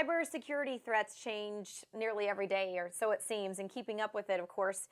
cybersecurity threats change nearly every day, or so it seems, and keeping up with it, of course,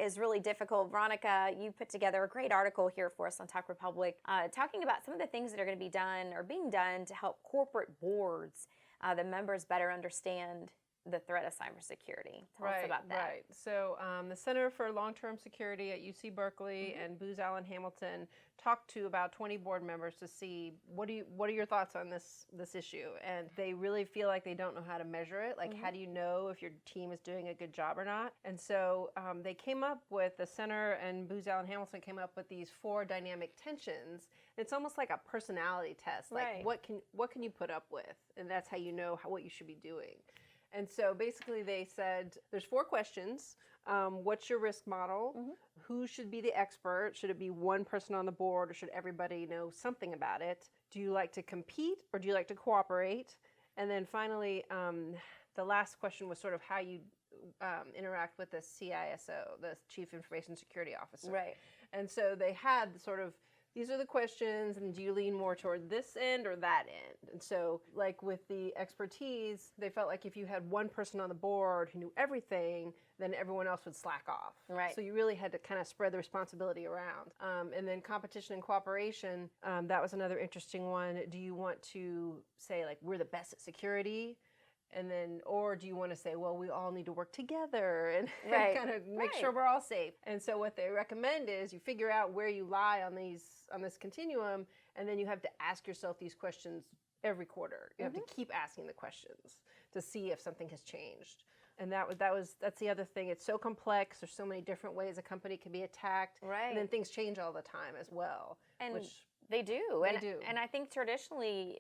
is really difficult. Veronica, you put together a great article here for us on Talk Republic, talking about some of the things that are going to be done or being done to help corporate boards, the members, better understand the threat of cybersecurity. Tell us about that. Right. So the Center for Long-Term Security at UC Berkeley and Booz Allen Hamilton talked to about 20 board members to see what are your thoughts on this issue, and they really feel like they don't know how to measure it. Like, how do you know if your team is doing a good job or not? And so they came up with, the center and Booz Allen Hamilton came up with these 4 dynamic tensions. It's almost like a personality test. Like, what can you put up with, and that's how you know what you should be doing. And so basically they said there's 4 questions. What's your risk model? Who should be the expert? Should it be one person on the board, or should everybody know something about it? Do you like to compete, or do you like to cooperate? And then finally, the last question was sort of how you interact with the CISO, the Chief Information Security Officer. Right. And so they had sort of, these are the questions, and do you lean more toward this end or that end? And so, like with the expertise, they felt like if you had one person on the board who knew everything, then everyone else would slack off. Right. So you really had to kind of spread the responsibility around. And then competition and cooperation, that was another interesting one. Do you want to say, like, we're the best at security? And then, or do you want to say, well, we all need to work together and kind of make sure we're all safe? And so what they recommend is you figure out where you lie on this continuum, and then you have to ask yourself these questions every quarter. You have to keep asking the questions to see if something has changed. And that's the other thing. It's so complex. There's so many different ways a company can be attacked. Right. And then things change all the time as well. And they do. And I think traditionally,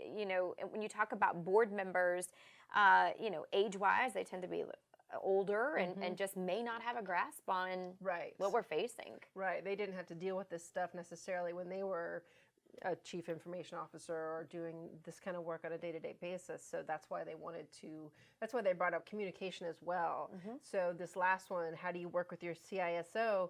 when you talk about board members, age-wise, they tend to be older and just may not have a grasp on what we're facing. Right. They didn't have to deal with this stuff necessarily when they were a chief information officer or doing this kind of work on a day-to-day basis. So that's why they brought up communication as well. So this last one, how do you work with your CISO?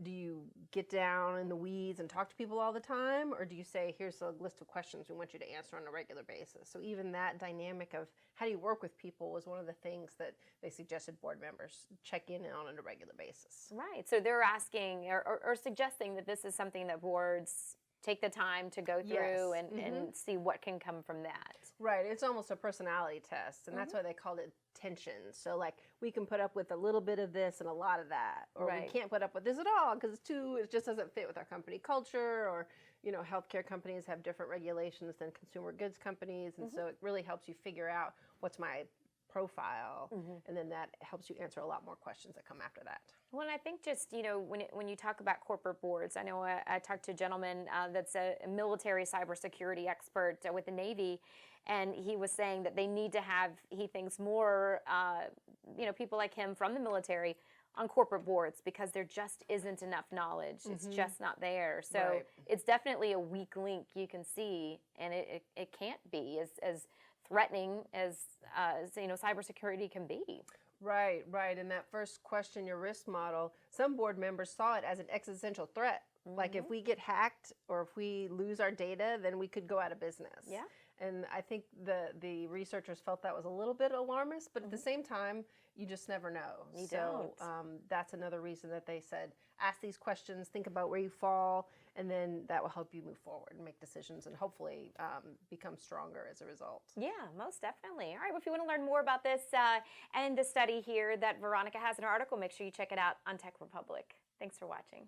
Do you get down in the weeds and talk to people all the time? Or do you say, here's a list of questions we want you to answer on a regular basis? So even that dynamic of how do you work with people was one of the things that they suggested board members check in on a regular basis. Right. So they're asking or suggesting that this is something that boards take the time to go through and see what can come from that. Right. It's almost a personality test, and that's why they called it tension. So, like, we can put up with a little bit of this and a lot of that, or we can't put up with this at all because it just doesn't fit with our company culture, or, healthcare companies have different regulations than consumer goods companies, and so it really helps you figure out what's my profile, and then that helps you answer a lot more questions that come after that. Well, and I think just, when you talk about corporate boards, I know I talked to a gentleman that's a military cybersecurity expert with the Navy, and he was saying that they need to have, he thinks, more, people like him from the military on corporate boards because there just isn't enough knowledge. It's just not there. So it's definitely a weak link you can see, and it can't be as threatening as cybersecurity can be. Right. And that first question, your risk model, some board members saw it as an existential threat. Like, if we get hacked or if we lose our data, then we could go out of business. Yeah. And I think the researchers felt that was a little bit alarmist, but at the same time, you just never know. You don't. That's another reason that they said, ask these questions, think about where you fall, and then that will help you move forward and make decisions and hopefully become stronger as a result. Yeah, most definitely. All right, well, if you want to learn more about this and the study here that Veronica has in her article, make sure you check it out on Tech Republic. Thanks for watching.